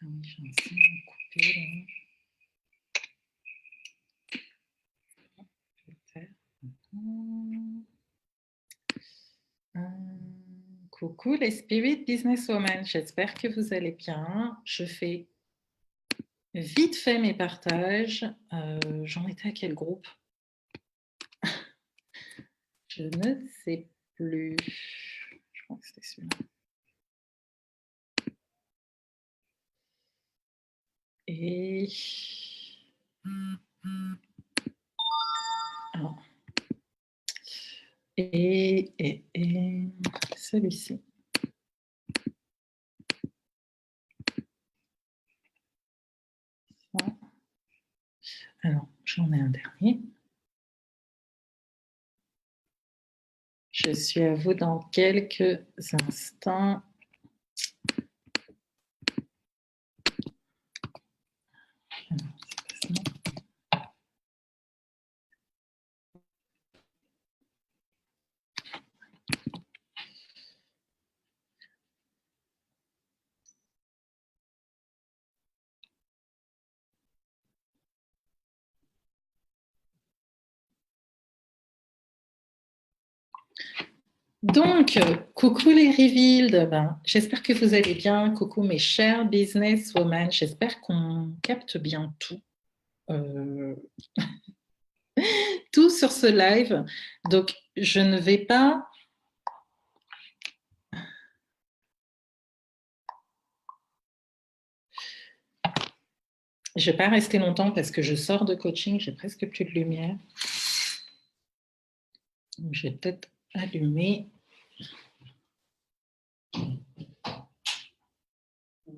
Ah oui, j'ai un signe à couper là. Je vais faire. Coucou les Spirit Businesswomen, j'espère que vous allez bien. Je fais vite fait mes partages. J'en étais à quel groupe? Je ne sais plus. Je crois que c'était celui-là. Et... Alors. Et celui-ci. Alors, j'en ai un dernier. Je suis à vous dans quelques instants. Donc, coucou les Revealed, j'espère que vous allez bien. Coucou mes chers businesswomen, j'espère qu'on capte bien tout. Tout sur ce live. Donc, je ne vais pas... Je ne vais pas rester longtemps parce que je sors de coaching, j'ai presque plus de lumière. Donc, je vais peut-être allumer...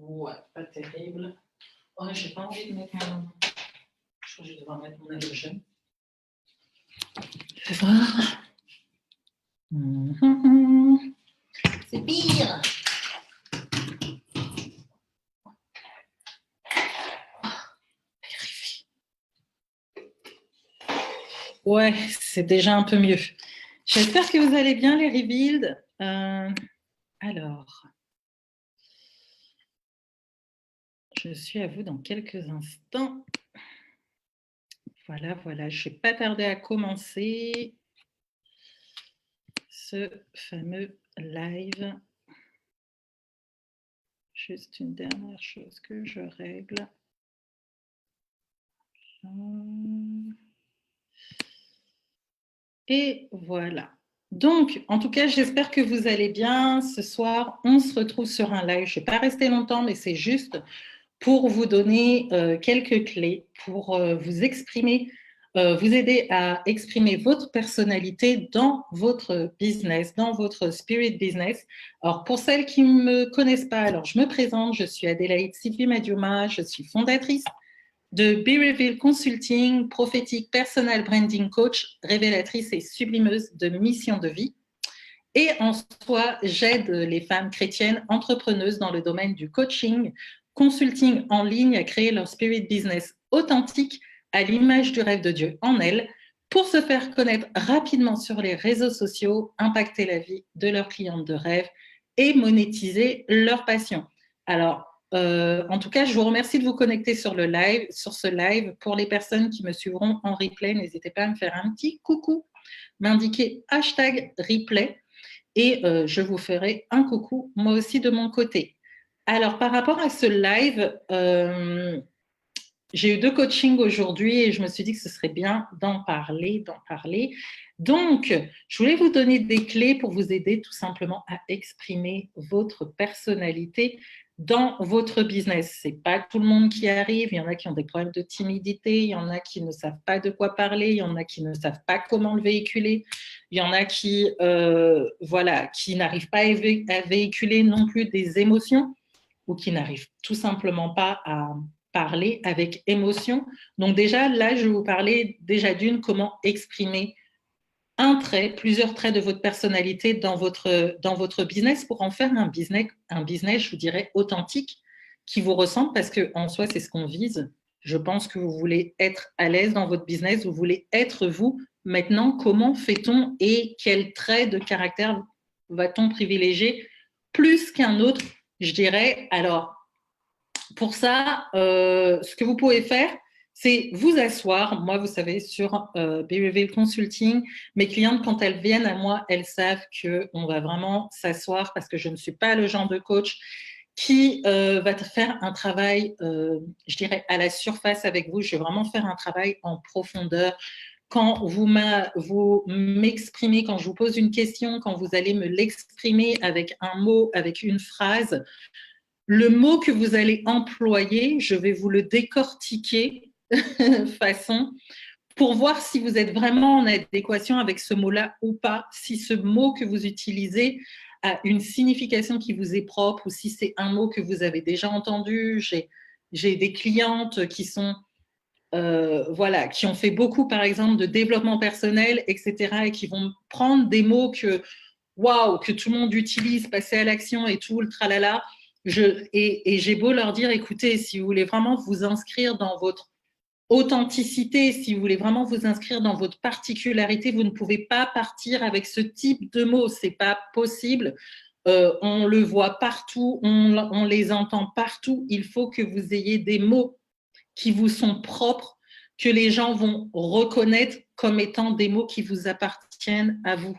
Ouais, pas terrible. Oh, j'ai pas envie de mettre mon... Je crois que je devrais mettre mon halogène. Je vais voir. C'est pire. Ouais, c'est déjà un peu mieux. J'espère que vous allez bien les Revealed. Alors... Je suis à vous dans quelques instants. Voilà, voilà. Je ne vais pas tarder à commencer ce fameux live. Juste une dernière chose que je règle. Et voilà. Donc, en tout cas, j'espère que vous allez bien. Ce soir, on se retrouve sur un live. Je ne vais pas rester longtemps, mais c'est juste pour vous donner quelques clés, pour vous exprimer, vous aider à exprimer votre personnalité dans votre business, dans votre spirit business. Alors, pour celles qui ne me connaissent pas, alors je me présente, je suis Adélaïde Sylvie Madiuma, je suis fondatrice de Be Reveal Consulting, prophétique personal branding coach, révélatrice et sublimeuse de mission de vie. Et en soi, j'aide les femmes chrétiennes entrepreneuses dans le domaine du coaching, consulting en ligne à créer leur spirit business authentique à l'image du rêve de Dieu en elles pour se faire connaître rapidement sur les réseaux sociaux, impacter la vie de leurs clientes de rêve et monétiser leur passion. Alors, en tout cas, je vous remercie de vous connecter sur ce live. Pour les personnes qui me suivront en replay, n'hésitez pas à me faire un petit coucou, m'indiquer #replay. Et je vous ferai un coucou, moi aussi, de mon côté. Alors, par rapport à ce live, j'ai eu 2 coachings aujourd'hui et je me suis dit que ce serait bien d'en parler. Donc, je voulais vous donner des clés pour vous aider tout simplement à exprimer votre personnalité dans votre business. Ce n'est pas tout le monde qui arrive. Il y en a qui ont des problèmes de timidité, il y en a qui ne savent pas de quoi parler, il y en a qui ne savent pas comment le véhiculer, il y en a qui, qui n'arrivent pas à véhiculer non plus des émotions ou qui n'arrivent tout simplement pas à parler avec émotion. Donc déjà, là, je vais vous parler déjà comment exprimer un trait, plusieurs traits de votre personnalité dans votre business pour en faire un business, je vous dirais, authentique, qui vous ressemble, parce qu'en soi, c'est ce qu'on vise. Je pense que vous voulez être à l'aise dans votre business, vous voulez être vous Maintenant, comment fait-on et quel trait de caractère va-t-on privilégier plus qu'un autre, je dirais. Alors, pour ça, ce que vous pouvez faire, c'est vous asseoir. Moi, vous savez, sur BeReveal Consulting, mes clientes, quand elles viennent à moi, elles savent qu'on va vraiment s'asseoir parce que je ne suis pas le genre de coach qui va faire un travail, je dirais, à la surface avec vous. Je vais vraiment faire un travail en profondeur. Quand vous m'exprimez, quand je vous pose une question, quand vous allez me l'exprimer avec un mot, avec une phrase, le mot que vous allez employer, je vais vous le décortiquer façon pour voir si vous êtes vraiment en adéquation avec ce mot-là ou pas, si ce mot que vous utilisez a une signification qui vous est propre ou si c'est un mot que vous avez déjà entendu. J'ai des clientes qui sont voilà, qui ont fait beaucoup, par exemple, de développement personnel, etc., et qui vont prendre des mots que, waouh, que tout le monde utilise, passer à l'action et tout, le tralala. Et j'ai beau leur dire, écoutez, si vous voulez vraiment vous inscrire dans votre authenticité, si vous voulez vraiment vous inscrire dans votre particularité, vous ne pouvez pas partir avec ce type de mots, c'est pas possible. On le voit partout, on les entend partout. Il faut que vous ayez des mots qui vous sont propres, que les gens vont reconnaître comme étant des mots qui vous appartiennent à vous.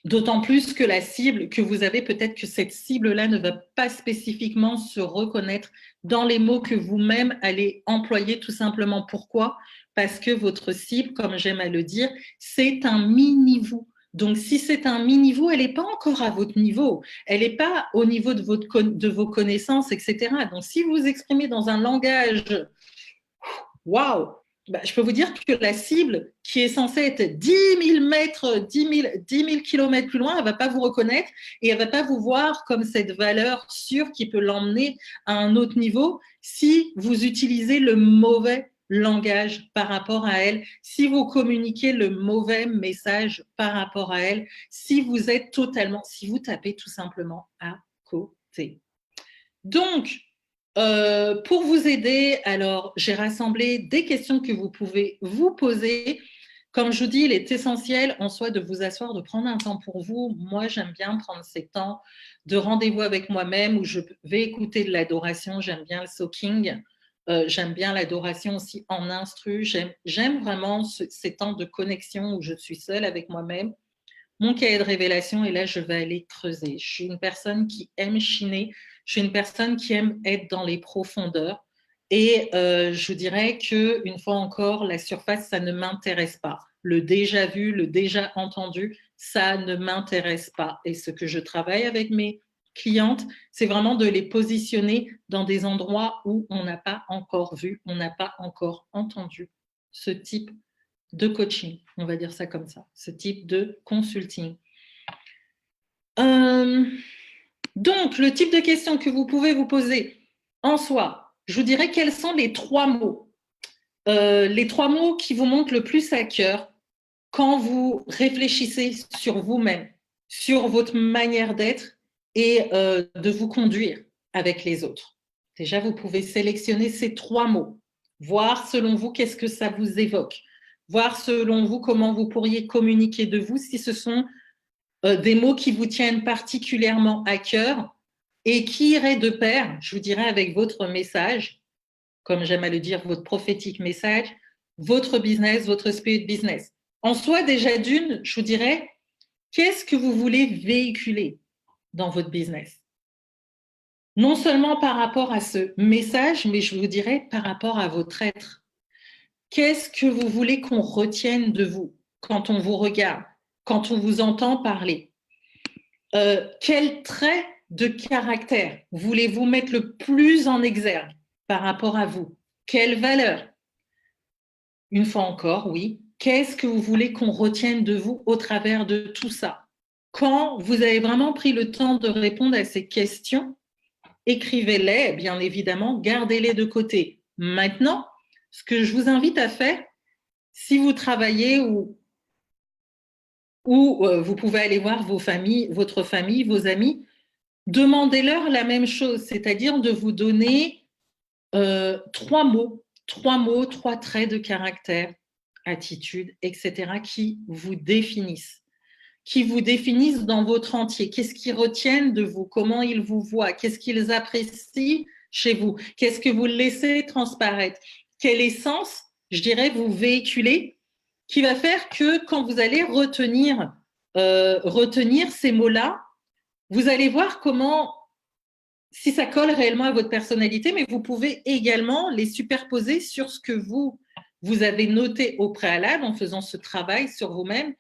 D'autant plus que la cible que vous avez, peut-être que cette cible-là ne va pas spécifiquement se reconnaître dans les mots que vous-même allez employer, tout simplement. Pourquoi? Parce que votre cible, comme j'aime à le dire, c'est un mini-vous. Donc, si c'est un mini-vous, elle n'est pas encore à votre niveau. Elle n'est pas au niveau de vos connaissances, etc. Donc, si vous vous exprimez dans un langage, waouh, bah, je peux vous dire que la cible qui est censée être 10 000 mètres, 10 000 kilomètres plus loin, elle ne va pas vous reconnaître et elle ne va pas vous voir comme cette valeur sûre qui peut l'emmener à un autre niveau si vous utilisez le mauvais langage par rapport à elle, si vous communiquez le mauvais message par rapport à elle, si vous êtes totalement, si vous tapez tout simplement à côté. Donc, pour vous aider, alors j'ai rassemblé des questions que vous pouvez vous poser. Comme je vous dis, il est essentiel en soi de vous asseoir, de prendre un temps pour vous. Moi, j'aime bien prendre ces temps de rendez-vous avec moi-même où je vais écouter de l'adoration. J'aime bien le soaking. J'aime bien l'adoration aussi en instru. J'aime vraiment ces temps de connexion où je suis seule avec moi-même. Mon cahier de révélation, et là, je vais aller creuser. Je suis une personne qui aime chiner. Je suis une personne qui aime être dans les profondeurs. Et je dirais qu'une fois encore, la surface, ça ne m'intéresse pas. Le déjà vu, le déjà entendu, ça ne m'intéresse pas. Et ce que je travaille avec mes clientes, c'est vraiment de les positionner dans des endroits où on n'a pas encore vu, on n'a pas encore entendu ce type de coaching, on va dire ça comme ça, ce type de consulting. Donc, le type de questions que vous pouvez vous poser en soi, je vous dirais quels sont les 3 mots. Les 3 mots qui vous montent le plus à cœur quand vous réfléchissez sur vous-même, sur votre manière d'être et de vous conduire avec les autres. Déjà, vous pouvez sélectionner ces 3 mots, voir selon vous qu'est-ce que ça vous évoque, voir selon vous comment vous pourriez communiquer de vous si ce sont des mots qui vous tiennent particulièrement à cœur et qui iraient de pair, je vous dirais, avec votre message, comme j'aime à le dire, votre prophétique message, votre business, votre spirit business. En soi, déjà d'une, je vous dirais, qu'est-ce que vous voulez véhiculer dans votre business? Non seulement par rapport à ce message, mais je vous dirais par rapport à votre être. Qu'est-ce que vous voulez qu'on retienne de vous quand on vous regarde, quand on vous entend parler? Quel trait de caractère voulez-vous mettre le plus en exergue par rapport à vous? Quelle valeur? Une fois encore, oui. Qu'est-ce que vous voulez qu'on retienne de vous au travers de tout ça? Quand vous avez vraiment pris le temps de répondre à ces questions, écrivez-les, bien évidemment, gardez-les de côté. Maintenant, ce que je vous invite à faire, si vous travaillez ou vous pouvez aller voir votre famille, vos amis, demandez-leur la même chose, c'est-à-dire de vous donner 3 mots, 3 mots, 3 traits de caractère, attitude, etc., qui vous définissent dans votre entier. Qu'est-ce qu'ils retiennent de vous? Comment ils vous voient? Qu'est-ce qu'ils apprécient chez vous? Qu'est-ce que vous laissez transparaître? Quelle essence, je dirais, vous véhiculez qui va faire que quand vous allez retenir ces mots-là, vous allez voir comment, si ça colle réellement à votre personnalité, mais vous pouvez également les superposer sur ce que vous avez noté au préalable en faisant ce travail sur vous-même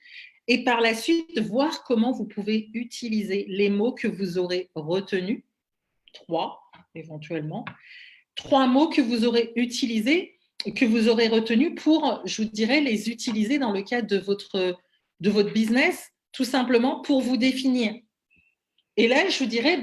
et par la suite voir comment vous pouvez utiliser les mots que vous aurez retenus, 3 éventuellement, 3 mots que vous aurez utilisés, que vous aurez retenus pour, je vous dirais, les utiliser dans le cadre de votre business, tout simplement pour vous définir. Et là, je vous dirais,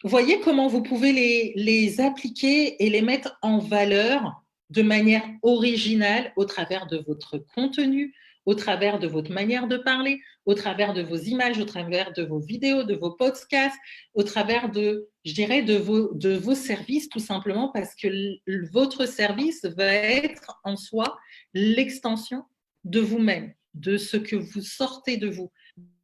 voyez comment vous pouvez les appliquer et les mettre en valeur de manière originale au travers de votre contenu, au travers de votre manière de parler, au travers de vos images, au travers de vos vidéos, de vos podcasts, au travers je dirais, de vos services, tout simplement parce que votre service va être en soi l'extension de vous-même, de ce que vous sortez de vous,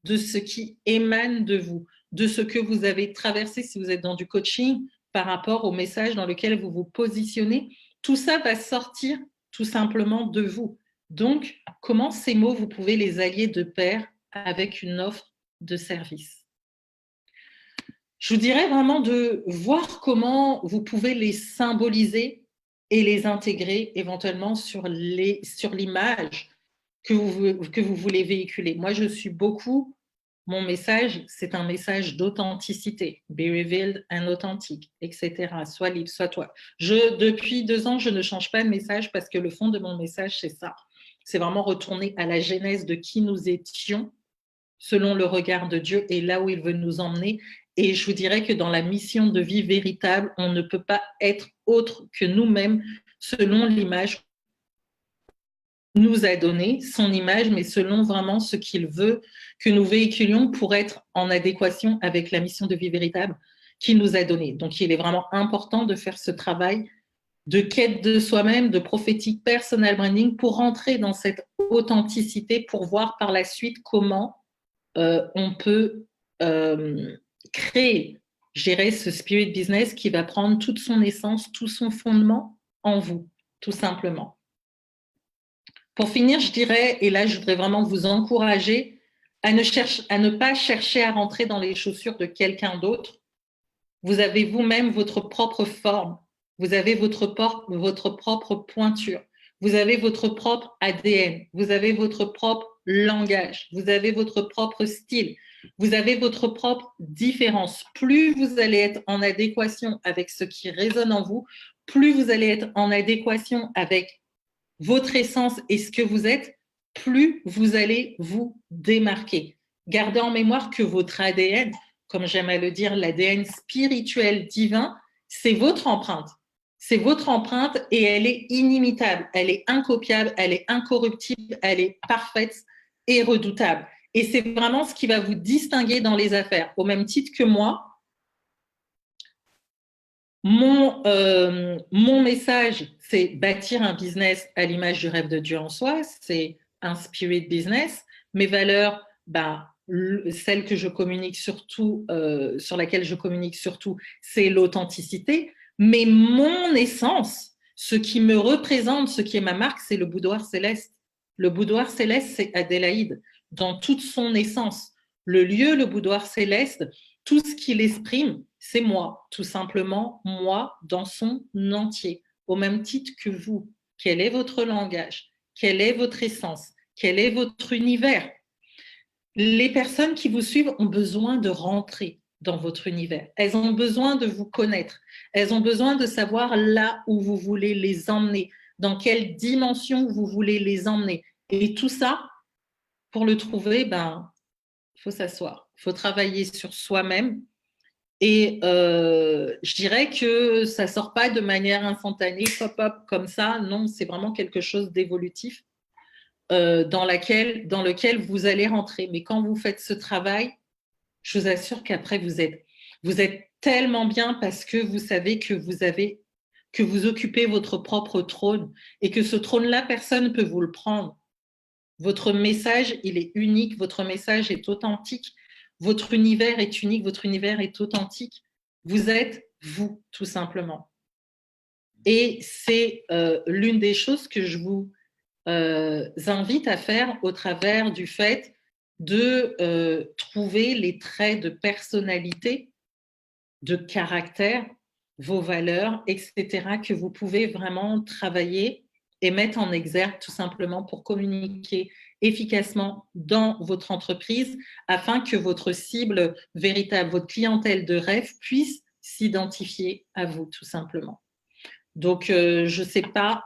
de ce qui émane de vous, de ce que vous avez traversé si vous êtes dans du coaching par rapport au message dans lequel vous vous positionnez. Tout ça va sortir tout simplement de vous. Donc, comment ces mots, vous pouvez les allier de pair avec une offre de service? Je vous dirais vraiment de voir comment vous pouvez les symboliser et les intégrer éventuellement sur l'image que vous voulez véhiculer. Moi, je suis beaucoup, mon message, c'est un message d'authenticité. Be revealed and authentique, etc. Sois libre, sois toi. Depuis 2 ans, je ne change pas de message parce que le fond de mon message, c'est ça. C'est vraiment retourner à la genèse de qui nous étions selon le regard de Dieu et là où il veut nous emmener. Et je vous dirais que dans la mission de vie véritable, on ne peut pas être autre que nous-mêmes selon l'image nous a donné, son image, mais selon vraiment ce qu'il veut que nous véhiculions pour être en adéquation avec la mission de vie véritable qu'il nous a donnée. Donc, il est vraiment important de faire ce travail de quête de soi-même, de prophétique personal branding pour rentrer dans cette authenticité, pour voir par la suite comment on peut créer, gérer ce spirit business qui va prendre toute son essence, tout son fondement en vous, tout simplement. Pour finir, je dirais, et là, je voudrais vraiment vous encourager à ne pas chercher à rentrer dans les chaussures de quelqu'un d'autre. Vous avez vous-même votre propre forme. Vous avez votre propre pointure. Vous avez votre propre ADN. Vous avez votre propre langage. Vous avez votre propre style. Vous avez votre propre différence. Plus vous allez être en adéquation avec ce qui résonne en vous, plus vous allez être en adéquation avec votre essence et ce que vous êtes, plus vous allez vous démarquer. Gardez en mémoire que votre ADN, comme j'aime à le dire, l'ADN spirituel divin, c'est votre empreinte. C'est votre empreinte et elle est inimitable, elle est incopiable, elle est incorruptible, elle est parfaite et redoutable. Et c'est vraiment ce qui va vous distinguer dans les affaires. Au même titre que moi, mon message, c'est bâtir un business à l'image du rêve de Dieu en soi, c'est un spirit business. Mes valeurs, celle que je communique surtout, sur laquelle je communique surtout, c'est l'authenticité. Mais mon essence, ce qui me représente, ce qui est ma marque, c'est le boudoir céleste. Le boudoir céleste, c'est Adélaïde, dans toute son essence. Le lieu, le boudoir céleste, tout ce qu'il exprime, c'est moi, tout simplement moi dans son entier, au même titre que vous. Quel est votre langage? Quelle est votre essence? Quel est votre univers? Les personnes qui vous suivent ont besoin de rentrer dans votre univers. Elles ont besoin de vous connaître. Elles ont besoin de savoir là où vous voulez les emmener, dans quelle dimension vous voulez les emmener. Et tout ça, pour le trouver, faut s'asseoir. Il faut travailler sur soi-même. Et je dirais que ça ne sort pas de manière instantanée, pop-up comme ça. Non, c'est vraiment quelque chose d'évolutif dans lequel vous allez rentrer. Mais quand vous faites ce travail, je vous assure qu'après, vous êtes tellement bien parce que vous savez que vous avez que vous occupez votre propre trône et que ce trône-là, personne ne peut vous le prendre. Votre message, il est unique, votre message est authentique, votre univers est unique, votre univers est authentique. Vous êtes vous, tout simplement. Et c'est l'une des choses que je vous invite à faire au travers du fait de trouver les traits de personnalité, de caractère, vos valeurs, etc., que vous pouvez vraiment travailler et mettre en exergue tout simplement pour communiquer efficacement dans votre entreprise afin que votre cible véritable, votre clientèle de rêve puisse s'identifier à vous tout simplement. Donc, je ne sais pas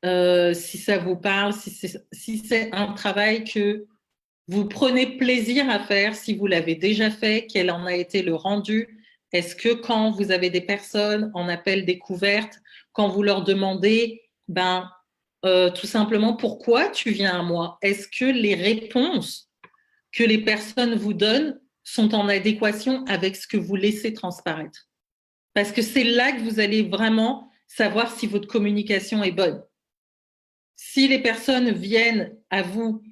si ça vous parle, si c'est un travail que vous prenez plaisir à faire, si vous l'avez déjà fait, quel en a été le rendu. Est-ce que quand vous avez des personnes en appel découverte, quand vous leur demandez, tout simplement, pourquoi tu viens à moi? Est-ce que les réponses que les personnes vous donnent sont en adéquation avec ce que vous laissez transparaître? Parce que c'est là que vous allez vraiment savoir si votre communication est bonne. Si les personnes viennent à vous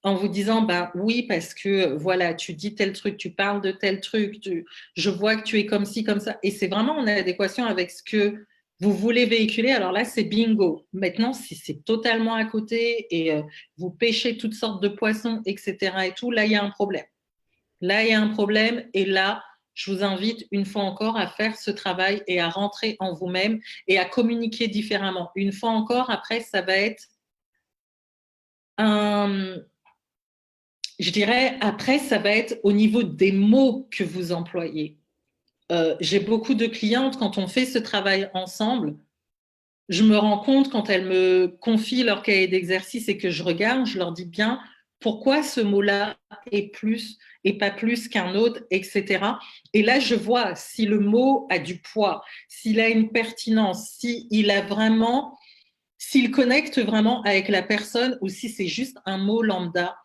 en vous disant oui, parce que voilà, tu dis tel truc, tu parles de tel truc, je vois que tu es comme ci, comme ça, et c'est vraiment en adéquation avec ce que vous voulez véhiculer, alors là, c'est bingo. Maintenant, si c'est totalement à côté et vous pêchez toutes sortes de poissons, etc. et tout, là, il y a un problème. Là, il y a un problème et là, je vous invite une fois encore à faire ce travail et à rentrer en vous-même et à communiquer différemment. Une fois encore, après, ça va être je dirais, après, ça va être au niveau des mots que vous employez. J'ai beaucoup de clientes, quand on fait ce travail ensemble, je me rends compte quand elles me confient leur cahier d'exercice et que je regarde, je leur dis bien pourquoi ce mot-là est plus et pas plus qu'un autre, etc. Et là, je vois si le mot a du poids, s'il a une pertinence, s'il a vraiment, s'il connecte vraiment avec la personne ou si c'est juste un mot lambda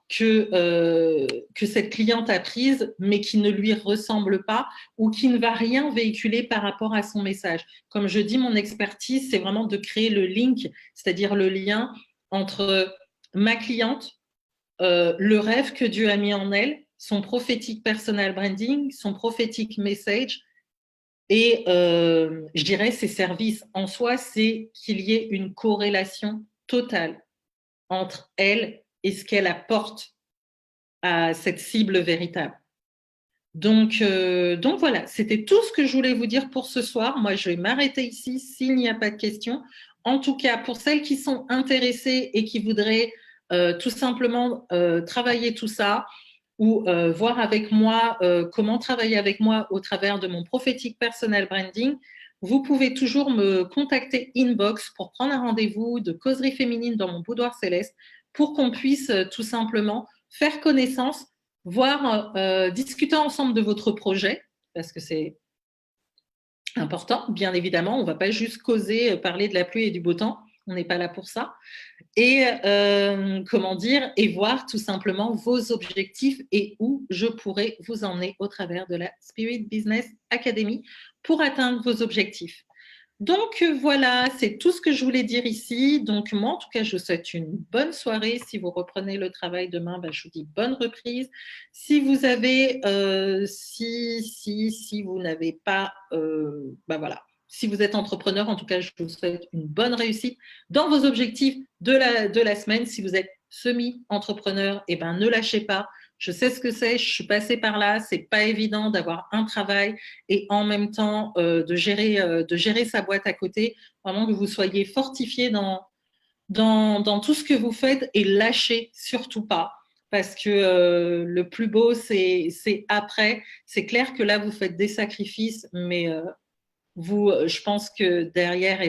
que cette cliente a prise, mais qui ne lui ressemble pas ou qui ne va rien véhiculer par rapport à son message. Comme je dis, mon expertise, c'est vraiment de créer le link, c'est-à-dire le lien entre ma cliente, le rêve que Dieu a mis en elle, son prophétique personal branding, son prophétique message, et je dirais ses services. En soi, c'est qu'il y ait une corrélation totale entre elle et ce qu'elle apporte à cette cible véritable. Donc voilà, c'était tout ce que je voulais vous dire pour ce soir. Moi, je vais m'arrêter ici s'il n'y a pas de questions. En tout cas, pour celles qui sont intéressées et qui voudraient tout simplement travailler tout ça ou voir avec moi comment travailler avec moi au travers de mon prophétique personal branding, vous pouvez toujours me contacter inbox pour prendre un rendez-vous de causerie féminine dans mon boudoir céleste pour qu'on puisse tout simplement faire connaissance, voir, discuter ensemble de votre projet, parce que c'est important, bien évidemment. On ne va pas juste causer, parler de la pluie et du beau temps. On n'est pas là pour ça. Et comment dire, et voir tout simplement vos objectifs et où je pourrais vous emmener au travers de la Spirit Business Academy pour atteindre vos objectifs. Donc voilà, c'est tout ce que je voulais dire ici. Donc moi, en tout cas, je vous souhaite une bonne soirée. Si vous reprenez le travail demain, je vous dis bonne reprise. Si vous avez, si vous n'avez pas, voilà. Si vous êtes entrepreneur, en tout cas, je vous souhaite une bonne réussite dans vos objectifs de la semaine. Si vous êtes semi-entrepreneur, ne lâchez pas. Je sais ce que c'est, je suis passée par là. C'est pas évident d'avoir un travail et en même temps de gérer sa boîte à côté. Vraiment que vous soyez fortifié dans tout ce que vous faites et lâchez surtout pas. Parce que le plus beau, c'est après. C'est clair que là, vous faites des sacrifices, mais je pense que derrière,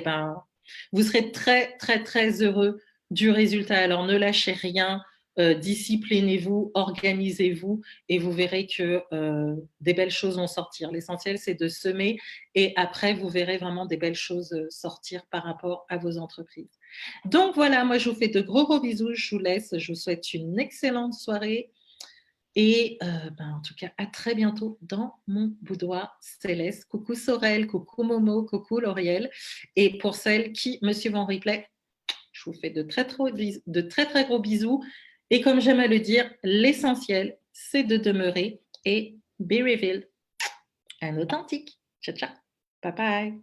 vous serez très, très, très heureux du résultat. Alors, ne lâchez rien, disciplinez-vous, organisez-vous et vous verrez que des belles choses vont sortir. L'essentiel, c'est de semer et après, vous verrez vraiment des belles choses sortir par rapport à vos entreprises. Donc, voilà, moi, je vous fais de gros, gros bisous. Je vous laisse. Je vous souhaite une excellente soirée. Et en tout cas, à très bientôt dans mon boudoir céleste. Coucou Sorel, coucou Momo, coucou Lauriel. Et pour celles qui me suivent en replay, je vous fais de très, très gros bisous. Et comme j'aime à le dire, l'essentiel, c'est de demeurer et be revealed and authentique. Ciao, ciao. Bye bye.